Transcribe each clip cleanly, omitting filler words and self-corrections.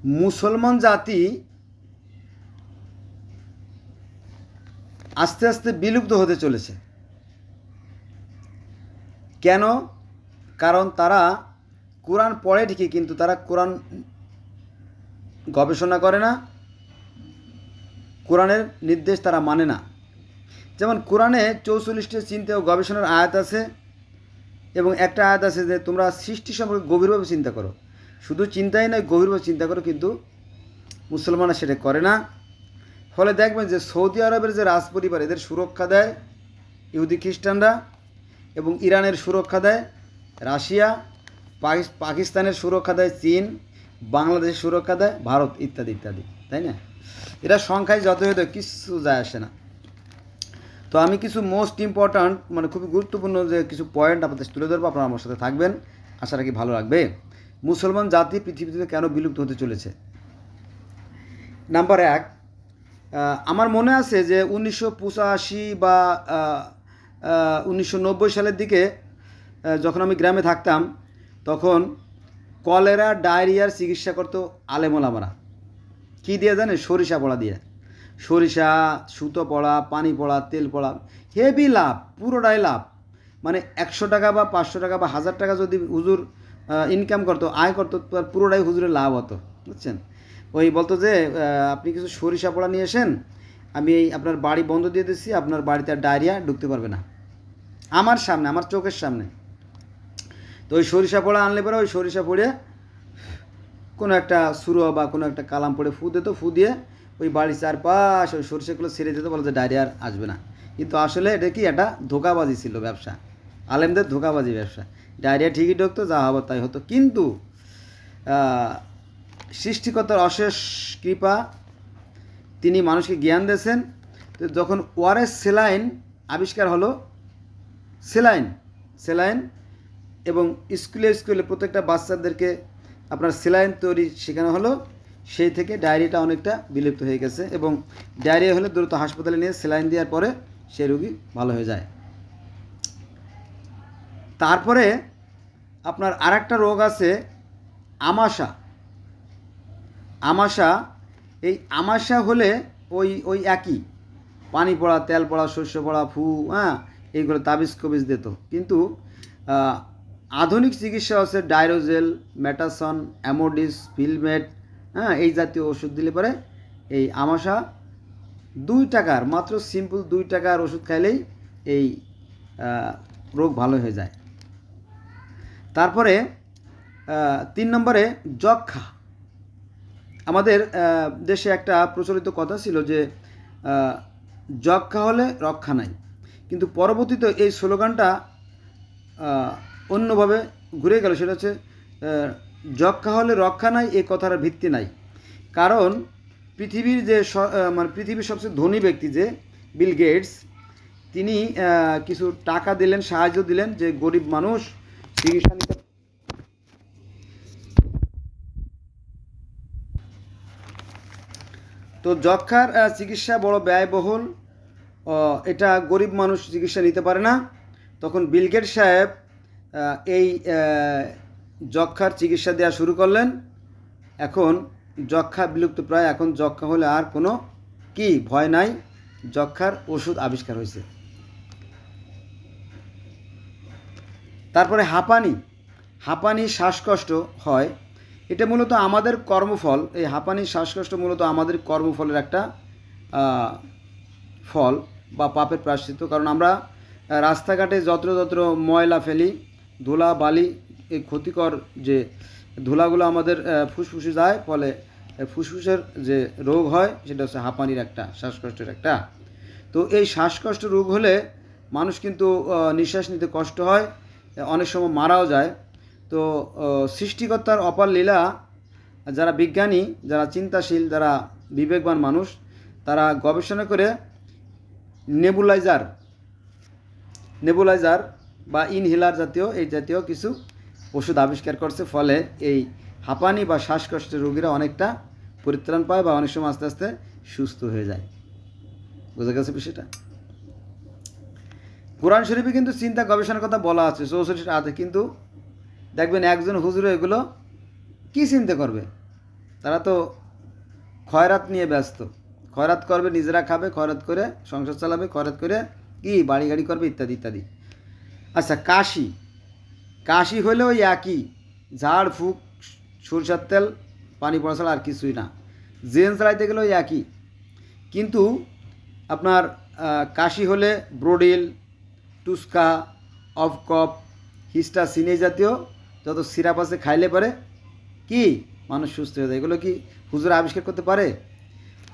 মুসলমান জাতি আস্তে আস্তে বিলুপ্ত হতে চলেছে। কেন? কারণ তারা কোরআন পড়ে ঠিকই, কিন্তু তারা কোরআন গবেষণা করে না, কোরআনের নির্দেশ তারা মানে না। যেমন কোরআনে 44টি চিন্তা ও গবেষণার আয়াত আছে, এবং একটা আয়াত আছে যে তোমরা সৃষ্টি সম্পর্কে গভীরভাবে চিন্তা করো। শুধু চিন্তাই নয়, গভীরভাবে চিন্তা করো, কিন্তু মুসলমানরা সেটা করে না। ফলে দেখবেন যে সৌদি আরবের যে রাজ পরিবার, এদের সুরক্ষা দেয় ইহুদি খ্রিস্টানরা, এবং ইরানের সুরক্ষা দেয় রাশিয়া, পাকিস্তানের সুরক্ষা দেয় চীন, বাংলাদেশের সুরক্ষা দেয় ভারত, ইত্যাদি ইত্যাদি, তাই না? এরা সংখ্যায় যত হয়তো কিছু যায় আসে না। তো আমি কিছু মোস্ট ইম্পর্ট্যান্ট, মানে খুবই গুরুত্বপূর্ণ যে কিছু পয়েন্ট আপনাদের তুলে ধরবো, আপনারা আমার সাথে থাকবেন, আশা রাখি ভালো লাগবে। মুসলমান জাতি পৃথিবীতে কেন বিলুপ্ত হতে চলেছে? নাম্বার 1, আমার মনে আছে যে 1985 বা 1990 সালের দিকে যখন আমি গ্রামে থাকতাম, তখন কলেরা, ডায়রিয়ার চিকিৎসা করতো আলেমোলামারা। কী দিয়ে জানে? সরিষা পড়া দিয়ে। সরিষা, সুতো পড়া, পানি পড়া, তেল পড়া, হেভি লাভ, পুরোটাই লাভ। মানে 100 টাকা বা 500 টাকা বা 1000 টাকা যদি হুজুর ইনকাম করতো, আয় করতো, তার পুরোটাই হুজুরের লাভ হতো, বুঝছেন? ওই বলতো যে আপনি কিছু সরিষা পড়া নিয়ে এসেন, আমি এই আপনার বাড়ি বন্ধ দিয়ে দিচ্ছি, আপনার বাড়িতে আর ডায়রিয়া ঢুকতে পারবে না। আমার সামনে, আমার চোখের সামনে। তো ওই সরিষা পড়া আনলে পরে ওই সরিষা পড়ে কোনো একটা সুরো বা কোনো একটা কালাম পড়ে ফু দিত, ফু দিয়ে ওই বাড়ির চারপাশ ওই সরিষাগুলো ছেড়ে দিত, বলে যে ডায়রিয়া আর আসবে না। কিন্তু আসলে এটা কি, একটা ধোকাবাজি ছিল, ব্যবসা, আলেমদের ধোকাবাজি ব্যবসা। ডায়রিয়া ঠিকই ঢুকতো, যা হবার তাই হতো। কিন্তু সৃষ্টিকর্তার অশেষ কৃপা, তিনি মানুষকে জ্ঞান দিয়েছেন। তো যখন ওআরএস সেলাইন আবিষ্কার হলো, সেলাইন এবং স্কুলে প্রত্যেকটা বাচ্চাদেরকে আপনার সেলাইন তৈরি শেখানো হলো, সেই থেকে ডায়রিয়াটা অনেকটা বিলুপ্ত হয়ে গেছে। এবং ডায়রিয়া হলে দ্রুত হাসপাতালে নিয়ে সেলাইন দেওয়ার পরে সেই রোগী ভালো হয়ে যায়। তারপরে আপনার আরেকটা রোগ আছে, আমাশা। এই আমাশা হলে ওই একই, পানি পড়া, তেল পড়া, শস্য পড়া, ফু, এইগুলো তাবিজ কবিজ দিত। কিন্তু আধুনিক চিকিৎসা আছে ডাইরোজেল, মেটাসন, অ্যামোডিস, ফিলমেট, এই জাতীয় ওষুধ দিলে পরে এই আমাশা 2 টাকার, মাত্র সিম্পল 2 টাকার ওষুধ খাইলেই এই রোগ ভালো হয়ে যায়। তারপরে 3 নম্বরে যক্ষা। আমাদের দেশে একটা প্রচলিত কথা ছিল যে যক্ষা হলে রক্ষা নাই, কিন্তু পরবর্তীতে এই স্লোগানটা অন্যভাবে ঘুরে গেল। সেটা হচ্ছে যক্ষা হলে রক্ষা নাই, এই কথার ভিত্তি নাই। কারণ পৃথিবীর যে পৃথিবীর সবচেয়ে ধনী ব্যক্তি যে বিল গেটস, তিনি কিছু টাকা দিলেন, সাহায্য দিলেন, যে গরিব মানুষ চিকিৎসা নিতে। তো যক্ষার চিকিৎসা বড় ব্যয়বহুল, এটা গরিব মানুষ চিকিৎসা নিতে পারে না। তখন বিল গেটস সাহেব এই যক্ষার চিকিৎসা দেওয়া শুরু করলেন। এখন যক্ষা বিলুপ্ত প্রায়। এখন যক্ষা হলে আর কোনো ভয় নাই, যক্ষার ওষুধ আবিষ্কার হয়েছে। তারপরে হাঁপানি শ্বাসকষ্ট হয়, এটা মূলত আমাদের কর্মফল। এই হাঁপানি শ্বাসকষ্ট মূলত আমাদের কর্মফলের একটা ফল বা পাপের প্রায়শ্চিত্ত। কারণ আমরা রাস্তাঘাটে যত্র ময়লা ফেলি, ধুলা বালি, এই ক্ষতিকর যে ধুলাগুলো আমাদের ফুসফুসে যায়, ফলে ফুসফুসের যে রোগ হয় সেটা হচ্ছে হাঁপানির একটা, শ্বাসকষ্টের একটা। তো এই শ্বাসকষ্ট রোগ হলে মানুষ কিন্তু নিঃশ্বাস নিতে কষ্ট হয়, অনেক সময় মারাও যায়। তো সৃষ্টিকর্তার অপার লীলা, যারা বিজ্ঞানী, যারা চিন্তাশীল, যারা বিবেকবান মানুষ, তারা গবেষণা করে নেবুলাইজার বা ইনহেলার এই জাতীয় কিছু ওষুধ আবিষ্কার করছে। ফলে এই হাঁপানি বা শ্বাসকষ্টের রোগীরা অনেকটা পরিত্রাণ পায় বা অনেক সময় আস্তে আস্তে সুস্থ হয়ে যায়। বোঝা গেছে বিষয়টা? কোরআন শরীফে কিন্তু চিন্তা গবেষণার কথা বলা আছে 64 আয়াতে, কিন্তু দেখবেন একজন হুজুর এগুলো কি চিন্তা করবে? তারা তো খয়রাত নিয়ে ব্যস্ত, খয়রাত করবে, নিজেরা খাবে, খয়রাত করে সংসার চালাবে, খয়রাত করে কি বাড়ি গাড়ি করবে ইত্যাদি ইত্যাদি। আচ্ছা, কাশি, কাশি হলেও ওই একই, ঝাড় ফুঁক, সরষের তেল, পানি পড়া ছাড়া আর কিছুই না। জেন চালাইতে গেলেও একই, কিন্তু আপনার কাশি হলে ব্রোডিল, টুস্কা, অফকপ, হিস্টাসিন এই জাতীয় যত সিরাপ আছে খাইলে পরে কি মানুষ সুস্থ হয়ে যায়। এগুলো কি হুজুরা আবিষ্কার করতে পারে?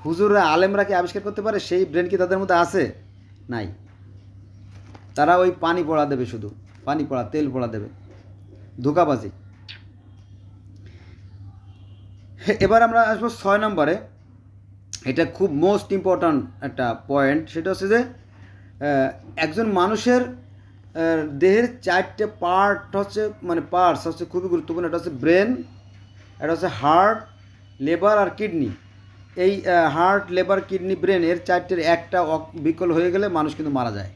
হুজুররা আলেমরা কি আবিষ্কার করতে পারে? সেই ব্রেন কি তাদের মধ্যে আছে? নাই। তারা ওই পানি পড়া দেবে, শুধু পানি পড়া, তেল পড়া দেবে, ধোঁকাবাজি। এবার আমরা আসবো 6 নম্বরে। এটা খুব মোস্ট ইম্পর্ট্যান্ট একটা পয়েন্ট। সেটা হচ্ছে যে একজন মানুষের দেহের 4টে পার্ট হচ্ছে, মানে পার্টস হচ্ছে খুবই গুরুত্বপূর্ণ। এটা হচ্ছে ব্রেন, এটা হচ্ছে হার্ট, লেবার আর কিডনি। এই হার্ট, লেবার, কিডনি, ব্রেন এর 4টের একটা বিকল হয়ে গেলে মানুষ কিন্তু মারা যায়।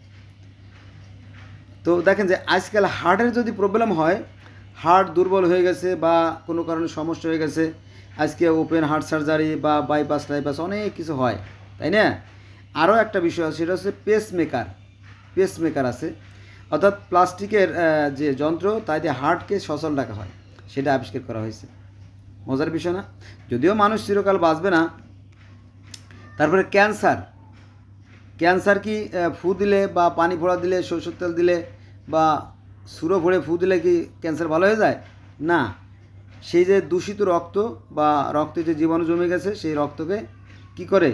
তো দেখেন যে আজকাল হার্টের যদি প্রবলেম হয়, হার্ট দুর্বল হয়ে গেছে বা কোনো কারণে সমস্যা হয়ে গেছে, আজকে ওপেন হার্ট সার্জারি বা বাইপাস টাইপাস অনেক কিছু হয়, তাই না? আরও একটা বিষয় আছে, সেটা হচ্ছে পেসমেকার আছে, অর্থাৎ প্লাস্টিকের যে যন্ত্র তাই দিয়ে হার্টকে সচল রাখা হয়, সেটা আবিষ্কার করা হয়েছে। মজার বিষয় না? যদিও মানুষ চিরকাল বাঁচবে না। তারপরে ক্যান্সার কি ফু দিলে বা পানি ফোড়া দিলে, সরষের তেল দিলে বা সুরো ভরে ফু দিলে কি ক্যান্সার ভালো হয়ে যায়? না। সেই যে দূষিত রক্ত বা রক্তে যে জীবাণু জমে গেছে, সেই রক্তকে কি করে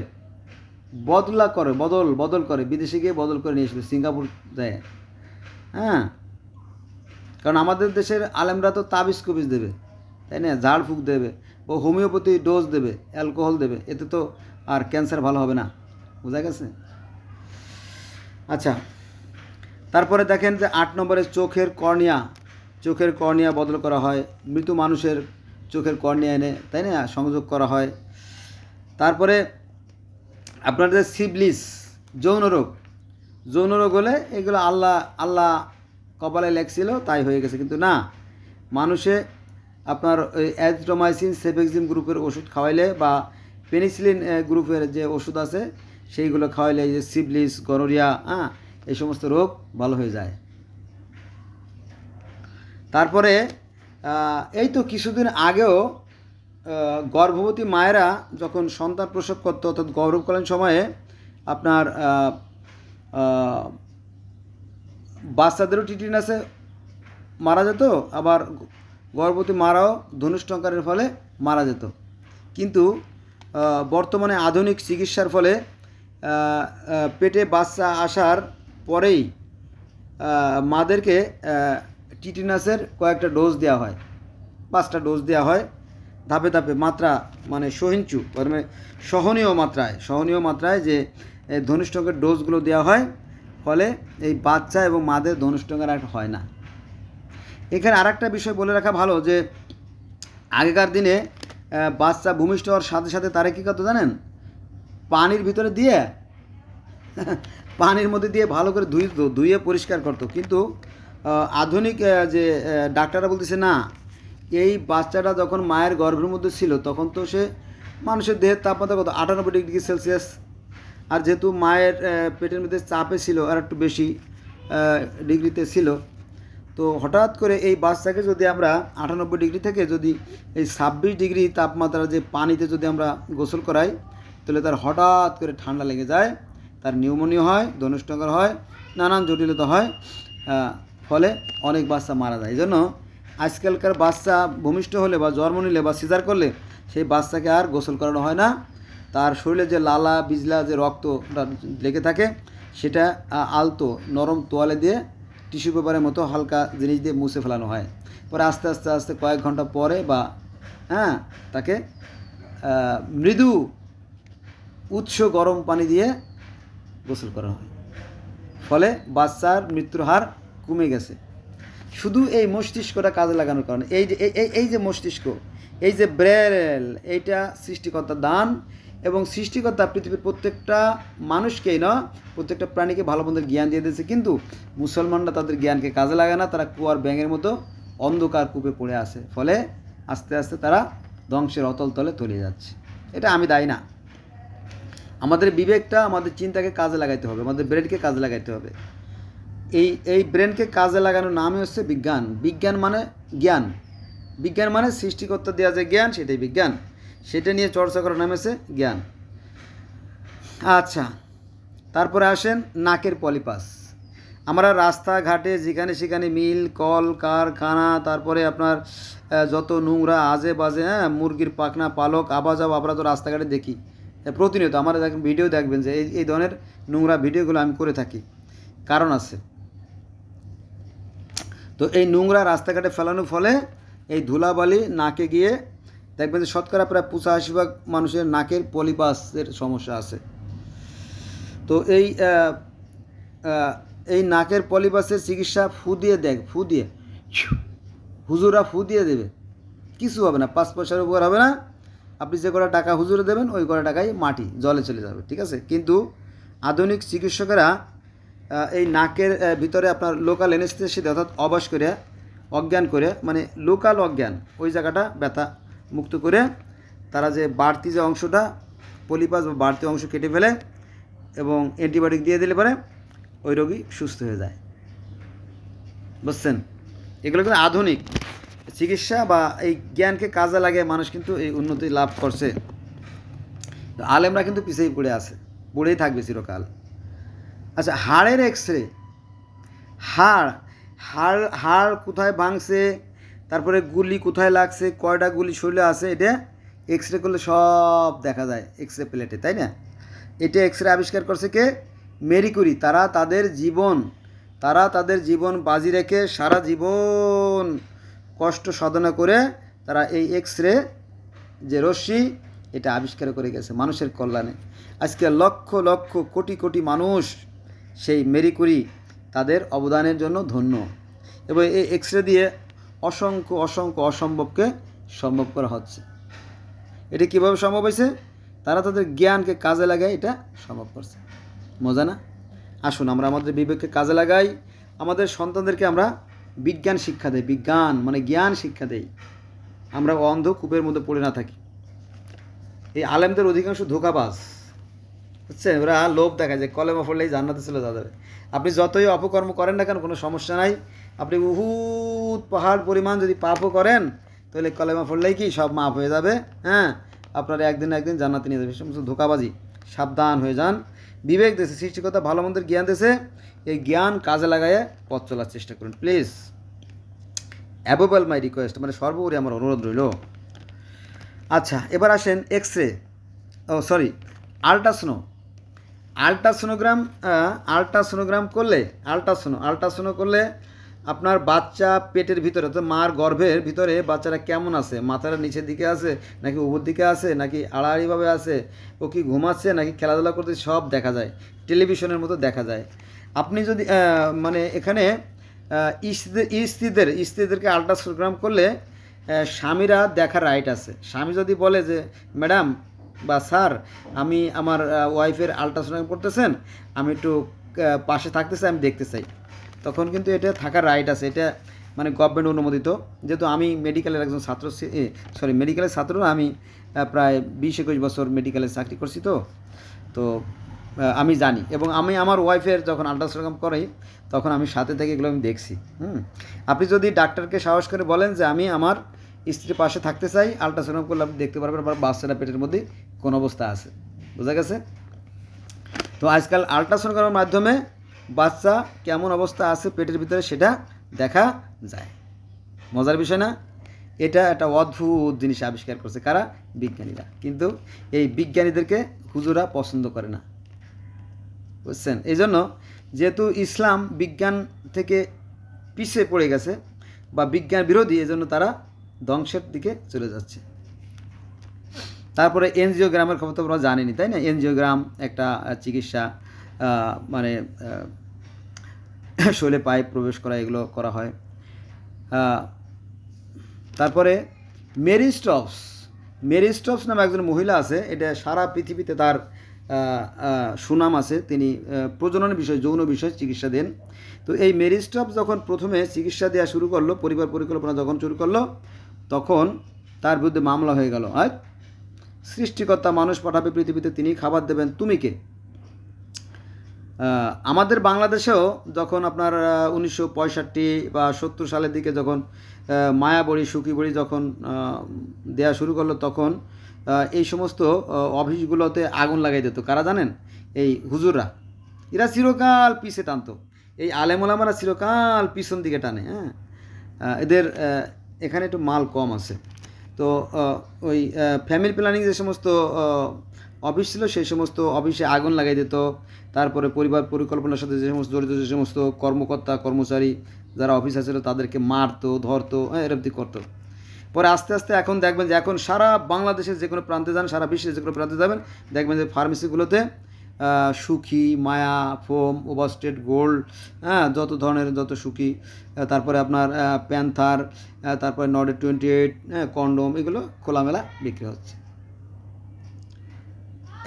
বদল করে, বিদেশে গিয়ে বদল করে নিয়ে আসবে, সিঙ্গাপুর দেয়। হ্যাঁ, কারণ আমাদের দেশের আলেমরা তো তাবিজ কবিজ দেবে, তাই না? ঝাড় ফুঁক দেবে, ও হোমিওপ্যাথি ডোজ দেবে, অ্যালকোহল দেবে, এতে তো আর ক্যান্সার ভালো হবে না। বোঝা গেছে? আচ্ছা, তারপরে দেখেন যে 8 নম্বরে চোখের কর্নিয়া বদল করা হয়, মৃত মানুষের চোখের কর্নিয়া এনে, তাই না, সংযোগ করা হয়। তারপরে আপনাদের সিফিলিস, যৌন রোগ হলে এগুলো আল্লাহ কপালে লেখছিল তাই হয়ে গেছে, কিন্তু না, মানুষে আপনার ওই অ্যাজিথ্রোমাইসিন, সেফেক্সিম গ্রুপের ওষুধ খাওয়াইলে বা পেনিসিলিন গ্রুপের যে ওষুধ আছে সেইগুলো খাওয়াইলে এই যে সিফিলিস, গনোরিয়া, এই সমস্ত রোগ ভালো হয়ে যায়। তারপরে এই তো কিছুদিন আগেও গর্ভবতী মায়েরা যখন সন্তান প্রসব করত, অর্থাৎ গর্ভকালীন সময়ে আপনার বাচ্চাদেরও টিটেনাসে মারা যেত, আবার গর্ভবতী মারাও ধনুষ্টঙ্কারের ফলে মারা যেত। কিন্তু বর্তমানে আধুনিক চিকিৎসার ফলে পেটে বাচ্চা আসার পরেই মাদেরকে টিটেনাসের কয়েকটা ডোজ দেওয়া হয়, 5টা ডোজ দেওয়া হয়, ধাপে ধাপে মাত্রা, মানে মানে সহনীয় মাত্রায় যে ধনুষ্টঙ্কের ডোজগুলো দেওয়া হয়, ফলে এই বাচ্চা এবং মাদের ধনুষ্টঙ্কার একটা হয় না। এখানে আর একটা বিষয় বলে রাখা ভালো যে আগেকার দিনে বাচ্চা ভূমিষ্ঠ হওয়ার সাথে সাথে তারা কী করতো জানেন? পানির ভিতরে দিয়ে পানির মধ্যে দিয়ে ভালো করে ধুয়ে পরিষ্কার করতো। কিন্তু আধুনিক যে ডাক্তাররা বলতেছে না, এই বাচ্চাটা যখন মায়ের গর্ভের মধ্যে ছিল তখন তো সে মানুষের দেহের তাপমাত্রা কত 98 ডিগ্রি সেলসিয়াস, আর যেহেতু মায়ের পেটের মধ্যে চাপে ছিল আর একটু বেশি ডিগ্রিতে ছিল, তো হঠাৎ করে এই বাচ্চাকে যদি আমরা 98 ডিগ্রি থেকে যদি এই 26 ডিগ্রি তাপমাত্রা যে পানিতে যদি আমরা গোসল করাই, তাহলে তার হঠাৎ করে ঠান্ডা লেগে যায়, তার নিউমোনিয়া হয়, ধনুষ্টঙ্কার হয়, নানান জটিলতা হয়, ফলে অনেক বাচ্চা মারা যায়। এই জন্য আজকালকার বাচ্চা ভূমিষ্ঠ হলে বা জন্ম নিলে বা সিজার করলে সেই বাচ্চাকে আর গোসল করানো হয় না। তার শরীরে যে লালা বিজলা যে রক্তটা লেগে থাকে সেটা আলতো নরম তোয়ালে দিয়ে টিস্যু পেপারের মতো হালকা জিনিস দিয়ে মুছে ফেলানো হয়। পরে আস্তে আস্তে কয়েক ঘন্টা পরে বা তাকে মৃদু উৎস গরম পানি দিয়ে গোসল করা হয়, ফলে বাচ্চার মৃত্যুর হার কমে গেছে। শুধু এই মস্তিষ্কটা কাজে লাগানোর কারণে। এই যে মস্তিষ্ক, এই যে ব্রেন, এইটা সৃষ্টিকর্তার দান, এবং সৃষ্টিকর্তা পৃথিবীর প্রত্যেকটা মানুষকেই না, প্রত্যেকটা প্রাণীকে ভালো মন্দের জ্ঞান দিয়ে দিয়েছে, কিন্তু মুসলমানরা তাদের জ্ঞানকে কাজে লাগায় না, তারা কুয়ার ব্যাঙের মতো অন্ধকার কূপে পড়ে আসে, ফলে আস্তে আস্তে তারা ধ্বংসের অতল তলে তলিয়ে যাচ্ছে। এটা আমি দায়ী না। আমাদের বিবেকটা, আমাদের চিন্তাকে কাজে লাগাইতে হবে, আমাদের ব্রেনকে কাজে লাগাইতে হবে। এই ব্রেনকে কাজে লাগানোর নামই হচ্ছে বিজ্ঞান। বিজ্ঞান মানে জ্ঞান, বিজ্ঞান মানে সৃষ্টিকর্তা দেওয়া যে জ্ঞান, সেটাই বিজ্ঞান। সেটা নিয়ে চর্চা করার নাম হচ্ছে জ্ঞান। আচ্ছা, তারপরে আসেন নাকের পলিপাস। আমরা রাস্তাঘাটে যেখানে সেখানে মিল, কল কারখানা, তারপরে আপনার যত নোংরা আজে বাজে, মুরগির পাখনা, পালক, আবাজাব আমরা তো রাস্তাঘাটে দেখি প্রতিনিয়ত। আমরা ভিডিও দেখবেন যে এই ধরনের নোংরা ভিডিওগুলো আমি করে থাকি, কারণ আছে। তো এই নোংরা রাস্তাঘাটে ফেলানোর ফলে এই ধুলাবালি নাকে গিয়ে দেখবেন যে শতকরা প্রায় 85% মানুষের নাকের পলিপাসের সমস্যা আছে। তো এই নাকের পলিপাসের চিকিৎসা ফু দিয়ে হুজুরা ফু দিয়ে দেবে, কিছু হবে না, 5 পয়সার উপর হবে না। আপনি যে কটা টাকা হুজুরে দেবেন ওই কটা টাকাই মাটি জলে চলে যাবে, ঠিক আছে। কিন্তু আধুনিক চিকিৎসকেরা এই নাকের ভিতরে আপনার লোকাল এনেস্থেসিয়া অর্থাৎ অবশ করে, অজ্ঞান করে, মানে লোকাল অজ্ঞান, ওই জায়গাটা ব্যথা মুক্ত করে তারা যে বাড়তি যে অংশটা পলিপাস বা বাড়তি অংশ কেটে ফেলে এবং অ্যান্টিবায়োটিক দিয়ে দিলে পরে ওই রোগী সুস্থ হয়ে যায়। বুঝছেন? এগুলো কিন্তু আধুনিক চিকিৎসা বা এই জ্ঞানকে কাজে লাগে মানুষ কিন্তু এই উন্নতি লাভ করছে। আলেমরা কিন্তু পিছিয়ে পড়েই থাকবে চিরকাল। আচ্ছা, হাড়ের এক্সরে, হাড় কোথায় ভাঙছে, তারপরে গুলি কোথায় লাগছে, কয়টা গুলি শরীরে আছে, এটা এক্সরে করলে সব দেখা যায় এক্সরে প্লেটে, তাই না? এটা এক্সরে আবিষ্কার করছে কে? Marie Curie. তারা তাদের জীবন বাজি রেখে সারা জীবন কষ্ট সাধনা করে তারা এই এক্সরে যে রশ্মি, এটা আবিষ্কার করে গেছে মানুষের কল্যাণে। আজকে লক্ষ লক্ষ কোটি কোটি মানুষ সেই মেরি কুরি তাদের অবদানের জন্য ধন্য। এবং এই এক্সরে দিয়ে অসংখ্য অসম্ভবকে সম্ভব করা হচ্ছে। এটা কীভাবে সম্ভব হয়েছে? তারা তাদের জ্ঞানকে কাজে লাগায় এটা সম্ভব করছে। মজা না? আসুন আমরা আমাদের বিবেককে কাজে লাগাই, আমাদের সন্তানদেরকে আমরা বিজ্ঞান শিক্ষা দেই, বিজ্ঞান মানে জ্ঞান শিক্ষা দেই, আমরা অন্ধ কূপের মধ্যে পড়ে না থাকি। এই আলেমদের অধিকাংশ ধোঁকাবাজ, বুঝছেন? ওরা লোভ দেখায় যে কলেমা পড়লেই জান্নাতে চলে যাওয়া যাবে। আপনি যতই অপকর্ম করেন না কেন কোনো সমস্যা নাই। আপনি উহুদ পাহাড় পরিমাণ যদি পাপও করেন তাহলে কলেমা পড়লেই কি সব মাফ হয়ে যাবে। হ্যাঁ, আপনার একদিন জান্নাতে নিয়ে যাবে। সমস্ত ধোঁকাবাজি, সাবধান হয়ে যান। বিবেক দেশে সৃষ্টিকর্তা ভালো মন্দের জ্ঞান দেশে, এই জ্ঞান কাজে লাগাইয়ে পথ চলার চেষ্টা করুন প্লিজ। অ্যাবোবেল মাই রিকোয়েস্ট, মানে সর্বোপরি আমার অনুরোধ রইল। আচ্ছা, এবার আসেন এক্সরে, আল্ট্রাসোনোগ্রাম করলে, আল্ট্রাসোনো করলে আপনার বাচ্চা পেটের ভিতরে, অর্থাৎ মার গর্ভের ভিতরে বাচ্চারা কেমন আছে, মাথাটা নিচের দিকে আছে নাকি উপর দিকে আছে নাকি আড়াআড়িভাবে আছে, ও কি ঘুমাচ্ছে নাকি খেলাধুলা করতে, সব দেখা যায়, টেলিভিশনের মতো দেখা যায়। আপনি যদি মানে এখানে স্ত্রীদেরকে আল্ট্রাসোনোগ্রাম করলে স্বামীরা দেখার রাইট আছে। স্বামী যদি বলে যে ম্যাডাম বা স্যার, আমি আমার ওয়াইফের আল্ট্রাসাউন্ড করতেছেন, আমি একটু পাশে থাকতে চাই, আমি দেখতে চাই, তখন কিন্তু এটা থাকার রাইট আছে। এটা মানে গভর্নমেন্ট অনুমোদিত। যেহেতু আমি মেডিকেলের একজন মেডিকেলের ছাত্র, আমি প্রায় 20-21 বছর মেডিকেলে চাকরি করছি, তো আমি জানি। এবং আমি আমার ওয়াইফের যখন আল্ট্রাসাউন্ড করি তখন আমি সাথে থেকে এগুলো আমি দেখছি। আপনি যদি ডাক্তারকে সাহস করে বলেন যে আমি আমার স্ত্রীর পাশে থাকতে চাই, আল্ট্রাসাউন্ড করলে আপনি দেখতে পারবেন আবার বাচ্চাটা পেটের মধ্যে কোন অবস্থা আছে। বোঝা গেছে? তো আজকাল আল্ট্রাসাউন্ড করার মাধ্যমে বাচ্চা কেমন অবস্থা আছে পেটের ভিতরে সেটা দেখা যায়। মজার বিষয় না? এটা একটা অদ্ভুত জিনিস আবিষ্কার করছে কারা? বিজ্ঞানীরা। কিন্তু এই বিজ্ঞানীদেরকে হুজুরা পছন্দ করে না, বুঝছেন? এই জন্য যেহেতু ইসলাম বিজ্ঞান থেকে পিছিয়ে পড়ে গেছে বা বিজ্ঞান বিরোধী, এজন্য তারা ধ্বংসের দিকে চলে যাচ্ছে। তারপরে এনজিওগ্রামের খবর তো আমরা জানিনি, তাই না? এনজিওগ্রাম একটা চিকিৎসা, মানে শরীরে পাইপ প্রবেশ করা, এগুলো করা হয়। তারপরে মেরি স্টোপস নামে একজন মহিলা আছে, এটা সারা পৃথিবীতে তার সুনাম আছে। তিনি প্রজনন বিষয়, যৌন বিষয় চিকিৎসা দেন। তো এই মেরি স্টোপস যখন প্রথমে চিকিৎসা দেওয়া শুরু করলো, পরিবার পরিকল্পনা যখন শুরু করলো, তখন তার বিরুদ্ধে মামলা হয়ে গেল। আর সৃষ্টিকর্তা মানুষ পাঠাবে পৃথিবীতে, তিনি খাবার দেবেন, তুমি কে? আমাদের বাংলাদেশেও যখন আপনার 1965 বা 70 সালের দিকে যখন মায়াবড়ি সুখী বড়ি যখন দেয়া শুরু করলো, তখন এই সমস্ত অফিসগুলোতে আগুন লাগাই দিত। কারা জানেন? এই হুজুররা। এরা চিরকাল পিছে টানতো, এই আলেমোলামারা চিরকাল পিছন দিকে টানে। হ্যাঁ, এদের এখানে একটু মাল কম আছে। তো ওই ফ্যামিলি প্ল্যানিং যে সমস্ত অফিস ছিল, সেই সমস্ত অফিসে আগুন লাগাই দিত। তারপরে পরিবার পরিকল্পনার সাথে যে সমস্ত জড়িত যে সমস্ত কর্মকর্তা কর্মচারী যারা অফিসার ছিল, তাদেরকে মারতো, ধরতো, এরকম করতো। পরে আস্তে আস্তে এখন দেখবেন যে এখন সারা বাংলাদেশের যে কোনো প্রান্তে যান, সারা বিশ্বের যে কোনো প্রান্তে যাবেন, দেখবেন যে ফার্মেসিগুলোতে সুখী, মায়া, ফোম, ওভারস্টেট, গোল্ড, হ্যাঁ, যত ধরনের যত সুখী, তারপরে আপনার প্যান্থার, তারপরে নর্ডে 28, কন্ডোম, এগুলো খোলামেলা বিক্রি হচ্ছে।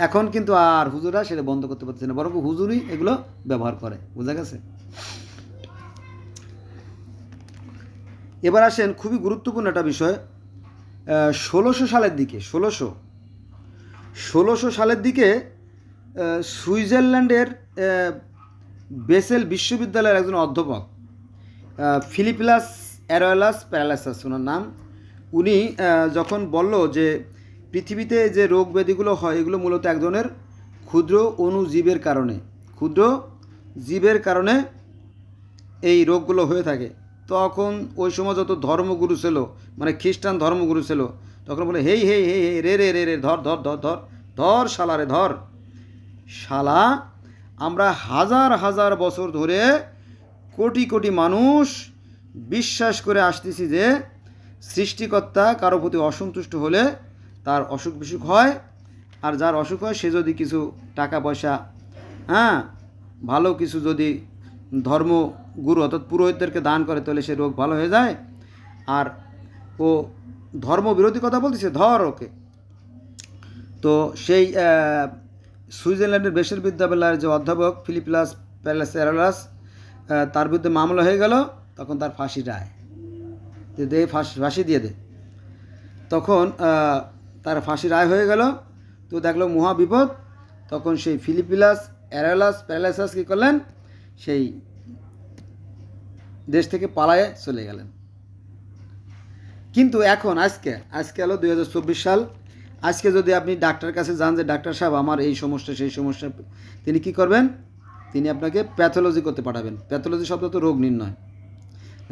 এখন কিন্তু আর হুজুরা সেটা বন্ধ করতে পারছে না, বরং হুজুরই এগুলো ব্যবহার করে। বোঝা গেছে? এবার আসেন খুবই গুরুত্বপূর্ণ একটা বিষয়। 1600 সালের দিকে 1600 সালের দিকে সুইজারল্যান্ডের বেসেল বিশ্ববিদ্যালয়ের একজন অধ্যাপক, ফিলিপাস অ্যারোয়ালাস প্যারালাসাস ওনার নাম, উনি যখন বলল যে পৃথিবীতে যে রোগ ব্যাধিগুলো হয়, এগুলো মূলত এক ধরনের ক্ষুদ্র জীবের কারণে এই রোগগুলো হয়ে থাকে। তখন ওই সময় যত ধর্মগুরু ছিল, মানে খ্রিস্টান ধর্মগুরু ছিল, তখন বলে হেই হেই হেই হে রে রে রে রে ধর ধর ধর ধর ধর শালা রে ধর শালা, আমরা হাজার হাজার বছর ধরে কোটি কোটি মানুষ বিশ্বাস করে আসতেছি যে সৃষ্টিকর্তা কারো প্রতি অসন্তুষ্ট হলে তার অসুখ বিসুখ হয়, আর যার অসুখ হয় সে যদি কিছু টাকা পয়সা, হ্যাঁ, ভালো কিছু যদি ধর্মগুরু অর্থাৎ পুরোহিতদেরকে দান করে, তাহলে সে রোগ ভালো হয়ে যায়। আর ও ধর্মবিরোধী কথা বলতেছে, ধর ওকে। তো সেই সুইজারল্যান্ডের বেসেল বিশ্ববিদ্যালয়ের যে অধ্যাপক ফিলিপাস প্যারালাসাস, তার বিরুদ্ধে মামলা হয়ে গেল। তখন তার ফাঁসি রায় দে, ফাঁসি দিয়ে দে। তখন তার ফাঁসি রায় হয়ে গেল। তো দেখলো মহা বিপদ। তখন সেই ফিলিপাস অ্যারোয়ালাস প্যারালাসাস কী করলেন? সেই দেশ থেকে পালায়ে চলে গেলেন। কিন্তু এখন আজকে হলো 2024 সাল। আজকে যদি আপনি ডাক্তারের কাছে যান যে ডাক্তার সাহেব আমার এই সমস্যা সেই সমস্যা, তিনি কি করবেন? তিনি আপনাকে প্যাথোলজি করতে পাঠাবেন। প্যাথোলজি শব্দ তো রোগ নির্ণয়।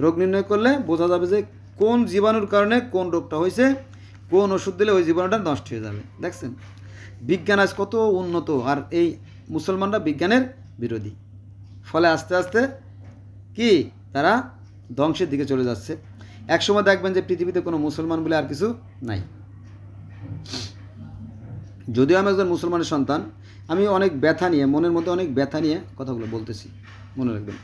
রোগ নির্ণয় করলে বোঝা যাবে যে কোন জীবাণুর কারণে কোন রোগটা হয়েছে, কোন ওষুধ দিলে ওই জীবাণুটা নষ্ট হয়ে যাবে। দেখছেন বিজ্ঞান আজ কত উন্নত, আর এই মুসলমানরা বিজ্ঞানের বিরোধী। ফলে আস্তে আস্তে কি তারা ধ্বংসের দিকে চলে যাচ্ছে। একসময় দেখবেন যে পৃথিবীতে কোনো মুসলমান বলে আর কিছু নাই। যদিও আমি একজন মুসলমানের সন্তান, আমি অনেক ব্যথা নিয়ে, মনের মধ্যে অনেক ব্যথা নিয়ে কথাগুলো বলতেছি, মনে রাখবেন।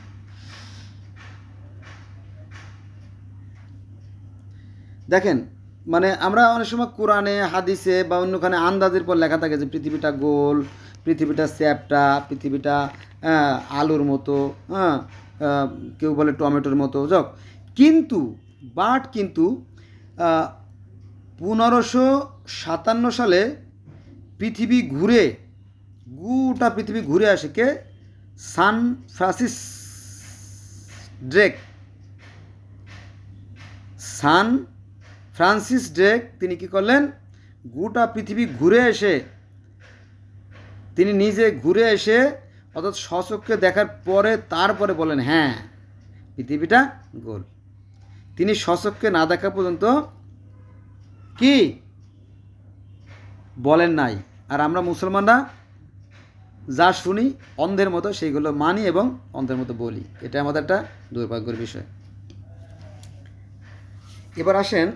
দেখেন, মানে আমরা অনেক সময় কোরআনে হাদিসে বা অন্যখানে আন্দাজের পর লেখা থাকে যে পৃথিবীটা গোল, পৃথিবীটা চ্যাপ্টা, পৃথিবীটা আলুর মতো, হ্যাঁ, কেউ বলে টমেটোর মতো, যাক। কিন্তু 1557 সালে পৃথিবী ঘুরে, গোটা পৃথিবী ঘুরে আসে কে? সান ফ্রান্সিস ড্রেক। তিনি কি করলেন? গোটা পৃথিবী ঘুরে এসে, তিনি নিজে ঘুরে এসে অর্থাৎ স্বচক্ষে দেখার পরে তারপরে বলেন হ্যাঁ পৃথিবীটা গোল। তিনি স্বচক্ষে না দেখা পর্যন্ত কি বলেন নাই। আর আমরা মুসলমানরা যা শুনি অন্ধের মতো সেইগুলো মানি এবং অন্ধের মতো বলি। এটা আমাদের একটা দুর্ভাগ্যের বিষয়। এবার আসেন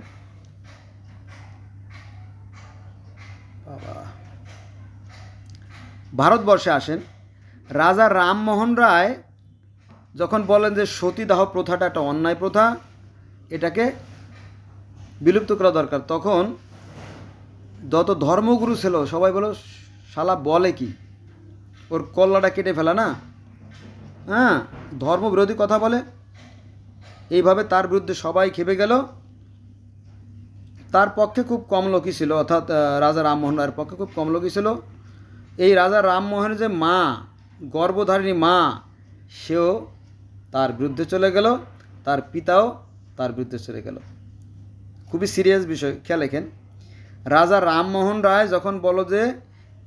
ভারতবর্ষে আসেন। রাজা রামমোহন রায় যখন বলেন যে সতীদাহ প্রথাটা একটা অন্যায় প্রথা, এটাকে বিলুপ্ত করা দরকার, তখন যত ধর্মগুরু ছিল সবাই বলো শালা বলে কি, ওর কল্লাটা কেটে ফেলা না, হ্যাঁ, ধর্মবিরোধী কথা বলে। এইভাবে তার বিরুদ্ধে সবাই খেপে গেল। তার পক্ষে খুব কম লোকই ছিল, অর্থাৎ রাজা রামমোহন রায়ের পক্ষে খুব কম লোকই ছিল। এই রাজা রামমোহনের যে মা, গর্ভধারিণী মা, সেও তার বিরুদ্ধে চলে গেল, তার পিতাও তার বিরুদ্ধে চলে গেল। খুবই সিরিয়াস বিষয়, খেয়াল রাখেন। রাজা রামমোহন রায় যখন বলো যে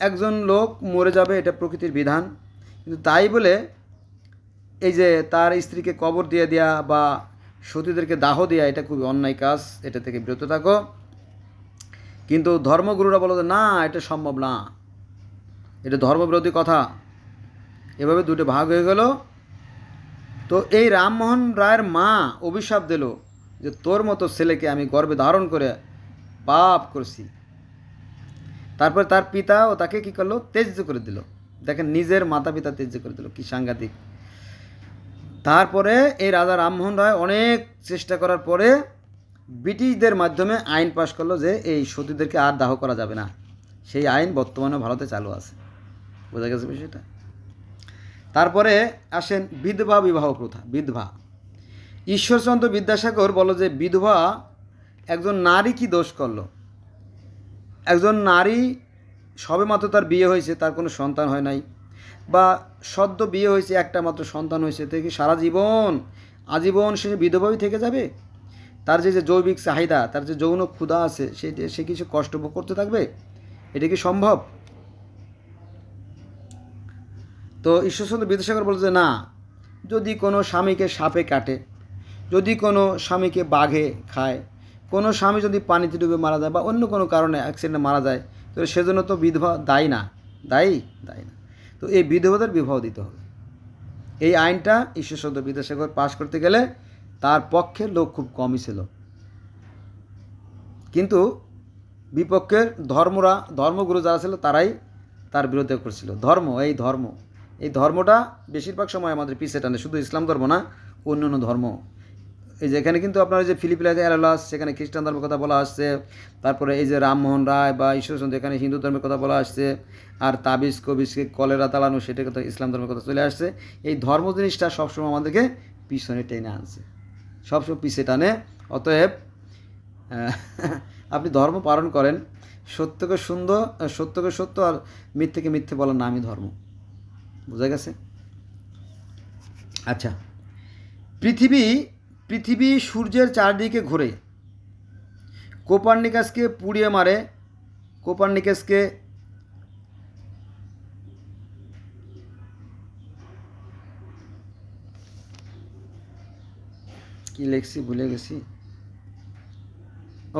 একজন লোক মরে যাবে, এটা প্রকৃতির বিধান, কিন্তু তাই বলে এই যে তার স্ত্রীকে কবর দিয়ে দেওয়া বা সতীদেরকে দাহ দেওয়া, এটা খুবই অন্যায় কাজ, এটা থেকে বিরত থাকো। কিন্তু ধর্মগুরুরা বলো যে না, এটা সম্ভব না, এটা ধর্মবিরোধী কথা। এভাবে দুটো ভাগ হয়ে গেল। তো এই রামমোহন রায়ের মা অভিশাপ দিল যে তোর মতো ছেলেকে আমি গর্ভে ধারণ করে পাপ করছি। তারপরে তার পিতা ও তাকে কী করলো, ত্যায্য করে দিল। দেখেন, নিজের মাতা পিতা ত্যায্য করে দিল, কি সাংঘাতিক। তারপরে এই রাজা রামমোহন রায় অনেক চেষ্টা করার পরে ব্রিটিশদের মাধ্যমে আইন পাশ করলো যে এই সতীদেরকে আর দাহ করা যাবে না। সেই আইন বর্তমানে ভারতে চালু আছে। বোঝা গেছে বিষয়টা? তারপরে আসেন বিধবা বিবাহ প্রথা। বিধবা, ঈশ্বরচন্দ্র বিদ্যাসাগর বলো যে বিধবা একজন নারী কি দোষ করলো? একজন নারী সবেমাত্র তার বিয়ে হয়েছে, তার কোনো সন্তান হয় নাই, বা সদ্য বিয়ে হয়েছে, একটা মাত্র সন্তান হয়েছে, থেকে সারা জীবন আজীবন সে বিধবাই থেকে যাবে? তার যে জৈবিক চাহিদা, তার যে যৌন ক্ষুধা আছে, সে কিছু কষ্ট ভোগ করতে থাকবে? এটা কি সম্ভব? তো ঈশ্বরচন্দ্র বিদ্যাসাগর বলছে না, যদি কোনো স্বামীকে সাপে কাটে, যদি কোনো স্বামীকে বাঘে খায়, কোনো স্বামী যদি পানিতে ডুবে মারা যায় বা অন্য কোনো কারণে অ্যাক্সিডেন্টে মারা যায়, তো সেজন্য তো বিধবা দায়ী না। দায়ী না। তো এই বিধবাদের বিবাহ দিতে হবে। এই আইনটা ঈশ্বরচন্দ্র বিদ্যাসাগর পাশ করতে গেলে তার পক্ষে লোক খুব কমই ছিল, কিন্তু বিপক্ষের ধর্মগুরু যারা ছিল তারাই তার বিরোধিতা করছিল। এই ধর্মটা বেশিরভাগ সময় আমাদের পিছিয়ে টানে, শুধু ইসলাম ধর্ম না, অন্য ধর্ম। এই যে এখানে কিন্তু আপনার যে ফিলিপিলাতে অ্যালালাস, সেখানে খ্রিস্টান ধর্মের কথা বলা আসছে। তারপরে এই যে রামমোহন রায় বা ঈশ্বরচন্দ্র, এখানে হিন্দু ধর্মের কথা বলা আসছে। আর তাবিজ কবিজকে কলেরা তালানো, সেটার কথা ইসলাম ধর্মের কথা চলে আসছে। এই ধর্ম জিনিসটা সবসময় আমাদেরকে পিছনে টেনে আনছে, সবসময় পিছিয়ে টানে। অতএব আপনি ধর্ম পালন করেন, সত্যকে সত্য আর মিথ্যেকে মিথ্যে বলার নামই ধর্ম। বোঝা গেছে? আচ্ছা, পৃথিবী সূর্যের চারদিকে ঘোরে। কোপার্নিকাসকে পুড়িয়ে মারে। কোপার্নিকাসকে কি লেখছি ভুলে গেছি।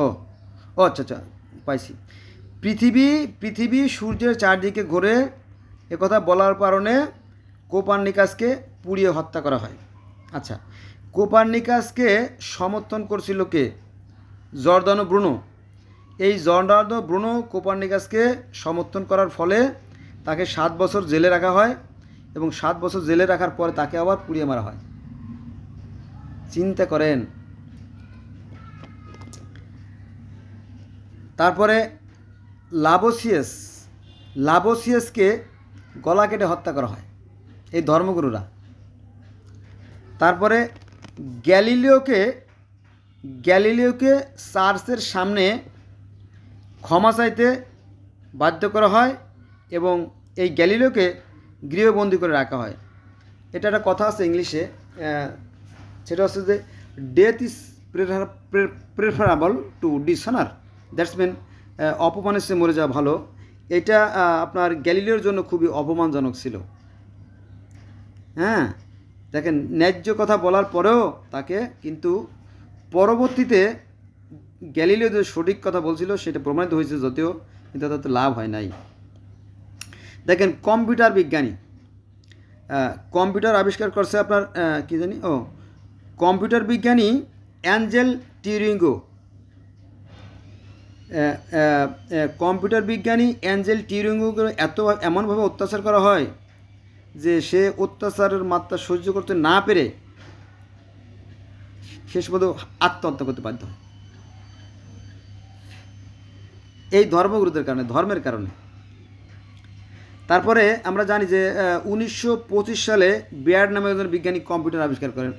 ও আচ্ছা, পাইছি। পৃথিবী সূর্যের চারদিকে ঘোরে, একথা বলার কারণে কোপার্নিকাসকে পুড়িয়ে হত্যা করা হয়। আচ্ছা, কোপার্নিকাসকে সমর্থন করছিল কে? জর্দানো ব্রুনো। এই জর্দানো ব্রুনো কোপার্নিকাসকে সমর্থন করার ফলে তাকে 7 বছর জেলে রাখা হয়, এবং 7 বছর জেলে রাখার পরে তাকে আবার পুড়িয়ে মারা হয়। চিন্তা করেন। তারপরে লাবোসিয়াসকে গলা কেটে হত্যা করা হয় এই ধর্মগুরুরা। তারপরে গ্যালিলিওকে চার্চের সামনে ক্ষমা চাইতে বাধ্য করা হয়, এবং এই গ্যালিলিওকে গৃহবন্দী করে রাখা হয়। এটা একটা কথা আছে ইংলিশে, সেটা হচ্ছে যে death is preferable to dishonour, that's mean অপমানের চেয়ে মরে যাওয়া ভালো। এটা আপনার গ্যালিলিওর জন্য খুবই অপমানজনক ছিল। হ্যাঁ, দেখেন, ন্যায্য কথা বলার পরেও তাকে কিন্তু পরবর্তীতে গ্যালিলিও যে সঠিক কথা বলছিল সেটা প্রমাণিত হয়েছে, যদিও কিন্তু তাতে লাভ হয় নাই। দেখেন, কম্পিউটার আবিষ্কার করছে আপনার কি জানি, কম্পিউটার বিজ্ঞানী অ্যাঞ্জেল টিউরিঙ্গো। কম্পিউটার বিজ্ঞানী অ্যাঞ্জেল টিউরিঙ্গোকে এমনভাবে অত্যাচার করা হয় যে সে অত্যাচারের মাত্রা সহ্য করতে না পেরে শেষ পর্যন্ত আত্মহত্যা করতে বাধ্য হয়, এই ধর্মগুরুদের কারণে, ধর্মের কারণে। তারপরে আমরা জানি যে 1925 সালে বেয়ার্ড নামে একজন বিজ্ঞানী কম্পিউটার আবিষ্কার করেন,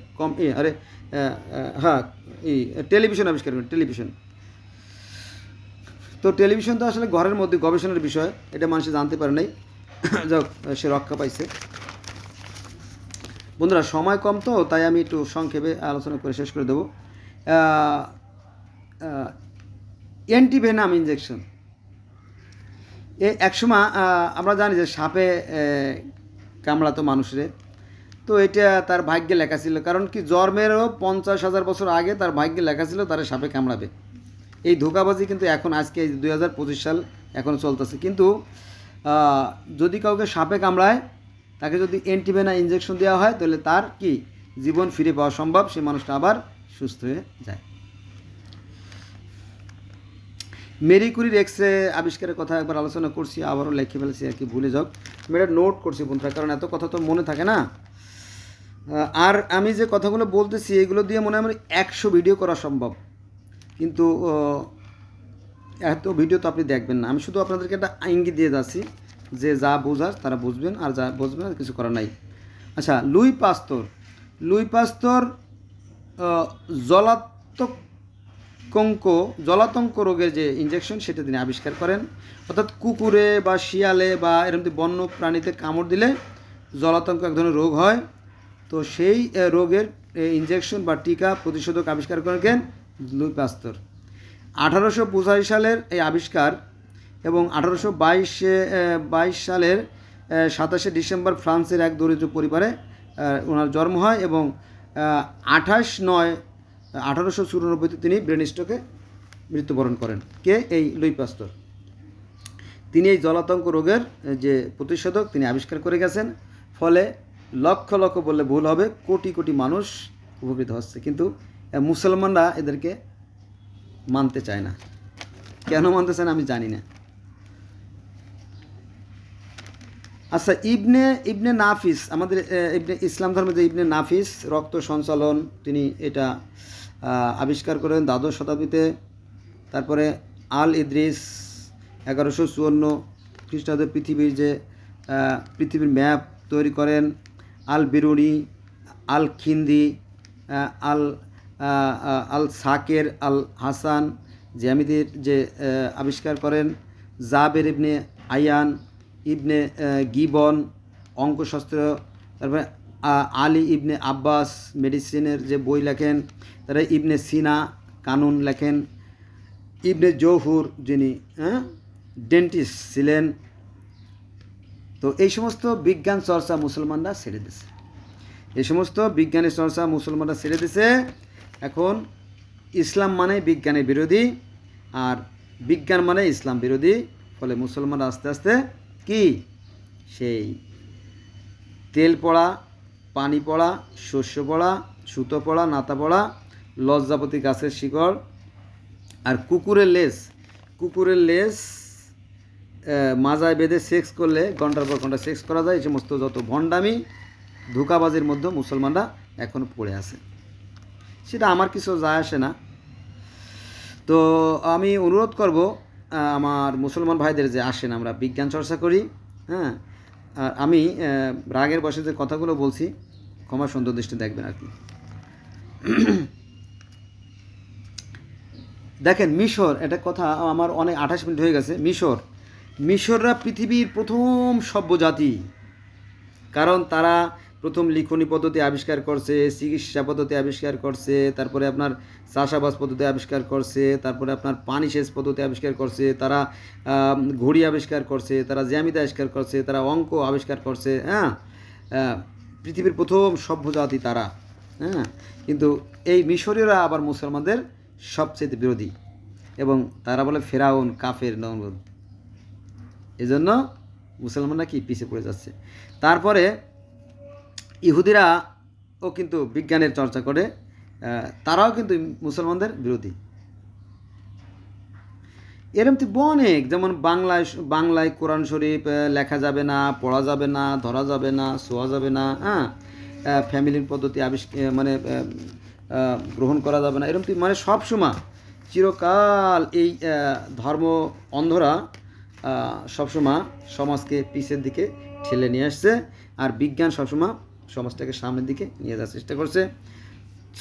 টেলিভিশন আবিষ্কার করেন, টেলিভিশন। তো টেলিভিশন তো আসলে ঘরের মধ্যে গবেষণার বিষয়, এটা মানুষ জানতে পারে নাই, যাক সে রক্ষা পাইছে। বন্ধুরা সময় কম তো, তাই আমি একটু সংক্ষেপে আলোচনা করে শেষ করে দেবো। অ্যান্টিভেনাম ইনজেকশন, একসময় আমরা জানি যে সাপে কামড়াতো মানুষের, তো এটা তার ভাগ্যে লেখা ছিল, কারণ কি জন্মেরও 50,000 বছর আগে তার ভাগ্যে লেখা ছিল তারা সাপে কামড়াবে। এই ধোঁকাবাজি কিন্তু এখন আজকে 2025 সাল এখনও চলতেছে। কিন্তু যদি কাউকে সাপে কামড়ায়, তাকে যদি অ্যান্টিভেনা ইনজেকশন দেওয়া হয়, তাহলে তার কি জীবন ফিরে পাওয়া সম্ভব, সে মানুষটা আবার সুস্থ হয়ে যায়। মেরি কুরির এক্স রে আবিষ্কারের কথা একবার আলোচনা করছি, আবারও লিখে ফেলেছি আর কি, ভুলে যাও। আমি এটা নোট করছি বন্ধুরা, কারণ এত কথা তো মনে থাকে না। আর আমি যে কথাগুলো বলতেছি এগুলো দিয়ে মনে হয় আমার 100 ভিডিও করা সম্ভব, কিন্তু এত ভিডিও তো আপনি দেখবেন না। আমি শুধু আপনাদেরকে একটা ইঙ্গিত দিয়ে যাচ্ছি যে যা বোঝার তারা বুঝবেন, আর যা বুঝবেন না কিছু করার নাই। আচ্ছা, লুই পাস্তর জলাতঙ্ক রোগের যে ইনজেকশন সেটা তিনি আবিষ্কার করেন। অর্থাৎ কুকুরে বা শিয়ালে বা এরকম বন্য প্রাণীতে কামড় দিলে জলাতঙ্ক এক ধরনের রোগ হয়, তো সেই রোগের ইনজেকশন বা টিকা প্রতিষেধক আবিষ্কার করেন লুই পাস্তর। 1885 সালের এই আবিষ্কার এবং 1822 সালের 27শে ডিসেম্বর ফ্রান্সের এক দরিদ্র পরিবারে ওনার জন্ম হয়, এবং 1894 তিনি ব্রেন স্ট্রোকে মৃত্যুবরণ করেন। কে? এই লুই পাস্তর। তিনি এই জলাতঙ্ক রোগের যে প্রতিষেধক তিনি আবিষ্কার করে গেছেন, ফলে লক্ষ লক্ষ বললে ভুল হবে, কোটি কোটি মানুষ উপকৃত হচ্ছে। কিন্তু মুসলমানরা এদেরকে মানতে চায় না। কেন মানতে চায় না আমি জানি না। আচ্ছা, ইবনে নাফিস, আমাদের ইসলাম ধর্মের যে ইবনে নাফিস রক্ত সঞ্চালন, তিনি এটা আবিষ্কার করেন 12 শতাব্দীতে। তারপরে আল ইদ্রিস 1154 খ্রিস্টাব্দে পৃথিবীর ম্যাপ তৈরি করেন। আল বিরুনি, আল খিন্দি, আল সাকের আল হাসান জ্যামিতির যে আবিষ্কার করেন। জাবের ইবনে আয়ান, ইবনে গিবন অঙ্কশাস্ত্র, তারপরে আলী ইবনে আব্বাস মেডিসিনের যে বই লেখেন, তারা ইবনে সিনা কানুন লেখেন। ইবনে জৌহুর যিনি ডেন্টিস্ট ছিলেন। তো এই সমস্ত বিজ্ঞান চর্চা মুসলমানরা ছেড়ে দিছে, এই সমস্ত বিজ্ঞানের চর্চা মুসলমানরা ছেড়ে দিছে। এখন ইসলাম মানে বিজ্ঞানের বিরোধী, আর বিজ্ঞান মানে ইসলাম বিরোধী। ফলে মুসলমানরা আস্তে আস্তে কি সেই তেল পড়া, পানি পড়া, শস্য পড়া, সুতো পড়া, নাতা পড়া, লজ্জাপতি গাছের শিকড়, আর কুকুরের লেজ মাজায় বেঁধে সেক্স করলে ঘন্টার পর ঘন্টা সেক্স করা যায়, এই সমস্ত যত ভণ্ডামি ধোঁকাবাজির মধ্যে মুসলমানরা এখনও পড়ে আছে। সেটা আমার কিছু যায় আসে না। তো আমি অনুরোধ করব আমার মুসলমান ভাইদের যে আসেন আমরা বিজ্ঞান চর্চা করি, হ্যাঁ। আর আমি রাগের বসে যে কথাগুলো বলছি ক্ষমা সুন্দর দৃষ্টি দেখবেন আর কি। দেখেন মিশর, এটা কথা আমার অনেক 28 মিনিট হয়ে গেছে। মিশররা পৃথিবীর প্রথম সভ্য জাতি, কারণ তারা প্রথম লিখনী পদ্ধতি আবিষ্কার করছে, চিকিৎসা পদ্ধতি আবিষ্কার করছে, তারপরে আপনার চাষাবাস পদ্ধতি আবিষ্কার করছে, তারপরে আপনার পানি সেচ পদ্ধতি আবিষ্কার করছে, তারা ঘড়ি আবিষ্কার করছে, তারা জ্যামিতি আবিষ্কার করছে, তারা অঙ্ক আবিষ্কার করছে, হ্যাঁ। পৃথিবীর প্রথম সভ্য জাতি তারা, হ্যাঁ। কিন্তু এই মিশরীয়রা আবার মুসলমানদের সবচেয়ে বিরোধী, এবং তারা বলে ফেরাউন কাফের নমরুদ। এজন্য মুসলমানরা কি পিছিয়ে পড়ে যাচ্ছে। তারপরে ইহুদিরাও কিন্তু বিজ্ঞানের চর্চা করে, তারাও কিন্তু মুসলমানদের বিরোধী। এরকম তো অনেক, যেমন বাংলায় কোরআন শরীফ লেখা যাবে না, পড়া যাবে না, ধরা যাবে না, ছোঁয়া যাবে না, হ্যাঁ। ফ্যামিলির পদ্ধতি মানে গ্রহণ করা যাবে না, এরকম মানে সবসময় চিরকাল এই ধর্ম অন্ধরা সবসময় সমাজকে পিছের দিকে ঠেলে নিয়ে আসছে, আর বিজ্ঞান সবসময় সমাজটাকে সামনের দিকে নিয়ে যাওয়ার চেষ্টা করছে।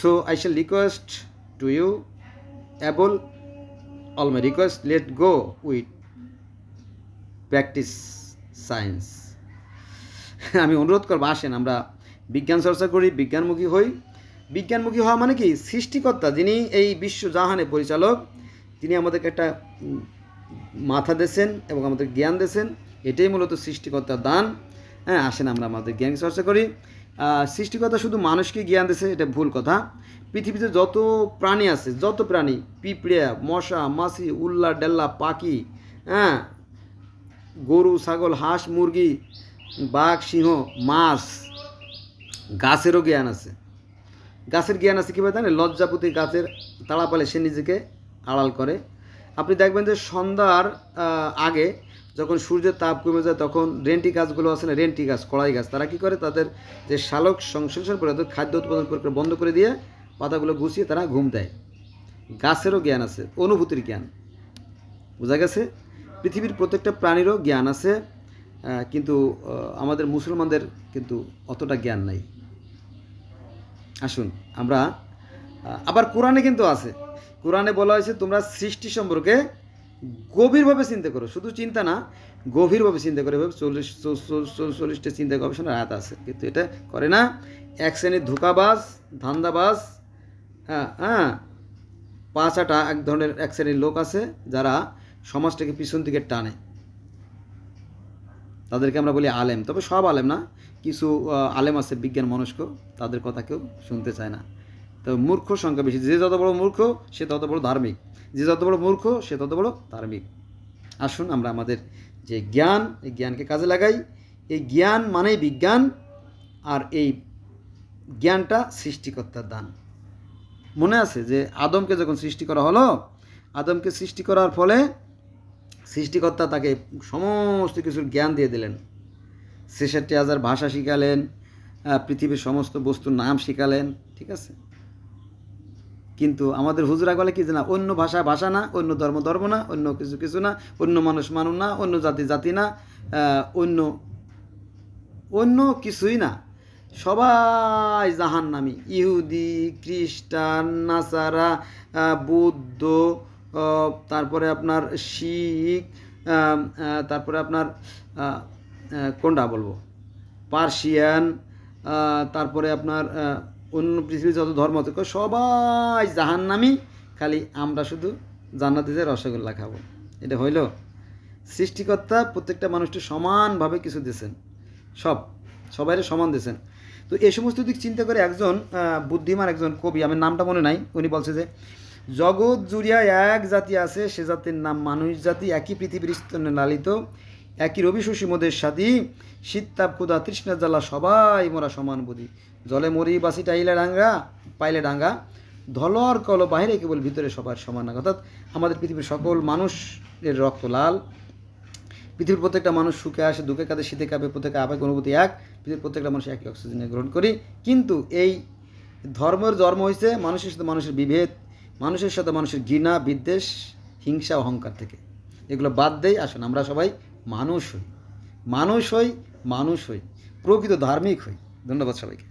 So I shall request to you, all my request, let go with practice science. আমি অনুরোধ করবো, আসেন আমরা বিজ্ঞান চর্চা করি, বিজ্ঞানমুখী হই। বিজ্ঞানমুখী হওয়া মানে কি, সৃষ্টিকর্তা যিনি এই বিশ্বজাহানের পরিচালক, তিনি আমাদেরকে একটা মাথা দিয়েছেন এবং আমাদের জ্ঞান দিয়েছেন, এটাই মূলত সৃষ্টিকর্তার দান। হ্যাঁ, আসেন আমরা আমাদের জ্ঞান চর্চা করি। সৃষ্টিকর্তা শুধু মানুষকে জ্ঞান দিয়েছে, এটা ভুল কথা। পৃথিবীতে যত প্রাণী আছে, যত প্রাণী, পিঁপড়ে, মশা, মাছি, উল্লা, ডেল্লা, পাখি, হ্যাঁ, গরু, ছাগল, হাঁস, মুরগি, বাঘ, সিংহ, মাছ, গাছেরও জ্ঞান আছে। গাছের জ্ঞান আছে কীভাবে জানেন? লজ্জাপতি গাছের তাড়া পালে সে নিজেকে আড়াল করে। আপনি দেখবেন যে সন্ধ্যার আগে যখন সূর্যের তাপ কমে যায়, তখন রেন্টি গাছগুলো আছে না, রেন্টি গাছ, কড়াই গাছ, তারা কী করে, তাদের যে শালক সংশ্লেষণ করে, তাদের খাদ্য উৎপাদন প্রক্রিয়া বন্ধ করে দিয়ে পাতাগুলো গুছিয়ে তারা ঘুম দেয়। গাছেরও জ্ঞান আছে, অনুভূতির জ্ঞান। বোঝা গেছে? পৃথিবীর প্রত্যেকটা প্রাণীরও জ্ঞান আছে, কিন্তু আমাদের মুসলমানদের কিন্তু অতটা জ্ঞান নাই। আসুন আমরা আবার কোরআনে কিন্তু আছে, কোরআনে বলা হয়েছে তোমরা সৃষ্টি সম্পর্কে গভীরভাবে চিন্তা করো। শুধু চিন্তা না, গভীরভাবে চিন্তা করে। 40টা চিন্তা গবেষণার আয়াত আছে, কিন্তু এটা করে না। এক শ্রেণীর ধোঁকাবাজ, ধান্দাবাজ, হ্যাঁ, পাঁচাটা এক ধরনের এক শ্রেণীর লোক আছে যারা সমাজটাকে পিছন দিকে টানে। তাদেরকে আমরা বলি আলেম। তবে সব আলেম না, কিছু আলেম আছে বিজ্ঞান মনস্ক, তাদের কথা কেউ শুনতে চায় না। তো মূর্খ সংখ্যা বেশি। যে যত বড় মূর্খ সে তত বড় ধার্মিক, যে যত বড় মূর্খ সে তত বড় ধার্মিক। আসুন আমরা আমাদের যে জ্ঞান, এই জ্ঞানকে কাজে লাগাই। এই জ্ঞান মানেই বিজ্ঞান, আর এই জ্ঞানটা সৃষ্টিকর্তার দান। মনে আছে যে আদমকে যখন সৃষ্টি করা হলো, আদমকে সৃষ্টি করার ফলে সৃষ্টিকর্তা তাকে সমস্ত কিছুর জ্ঞান দিয়ে দিলেন। 66,000 ভাষা শিখালেন, পৃথিবীর সমস্ত বস্তুর নাম শিখালেন, ঠিক আছে। কিন্তু আমাদের হুজুরা বলে কি যে না, অন্য ভাষা ভাষা না, অন্য ধর্ম ধর্ম না, অন্য কিছু কিছু না, অন্য মানুষ মানুষ না, অন্য জাতি জাতি না, অন্য অন্য কিছুই না, সবাই জাহান্নামী। ইহুদি, খ্রিস্টান, নাসারা, বৌদ্ধ, তারপরে আপনার শিখ, তারপরে আপনার কোনটা বলবো, পার্সিয়ান, তারপরে আপনার অন্য পৃথিবীর যত ধর্ম আছে সবাই জাহান্নামী, খালি আমরা শুধু জান্নাতীতে রসগোল্লা খাবো। এটা হইল? সৃষ্টিকর্তা প্রত্যেকটা মানুষকে সমানভাবে কিছু দিয়েছেন, সবাই সমান দিয়েছেন। তো এই সমস্ত দিক চিন্তা করে একজন বুদ্ধিমান একজন কবি, আমার নামটা মনে নাই, উনি বলছে যে জগৎ জুড়িয়া এক জাতি আছে, সে জাতির নাম মানুষ জাতি। একই পৃথিবীর স্তনে লালিত, একই রবি শশী মোদের সাথী, শীত তাপ ক্ষুধা তৃষ্ণা জ্বালা সবাই মোরা সমান বুঝি। জলে মরি বাসি টাইলে ডাঙ্গা পাইলে ডাঙ্গা, ধলর কল বাহিরে কেবল ভিতরে সবার সমান। অর্থাৎ আমাদের পৃথিবীর সকল মানুষের রক্ত লাল। পৃথিবীর প্রত্যেকটা মানুষ সুখে আসে, দুঃখে কাঁদে, শীতে কাঁপে, প্রত্যেকে আবেগ অনুভূতি এক। পৃথিবীর প্রত্যেকটা মানুষ একই অক্সিজেনে গ্রহণ করি। কিন্তু এই ধর্মের জন্ম হয়েছে মানুষের সাথে মানুষের বিভেদ, মানুষের সাথে মানুষের ঘৃণা, বিদ্বেষ, হিংসা, অহংকার থেকে। এগুলো বাদ দেই, আসুন আমরা সবাই মানুষ হই, প্রকৃত ধার্মিক হই। ধন্যবাদ সবাইকে।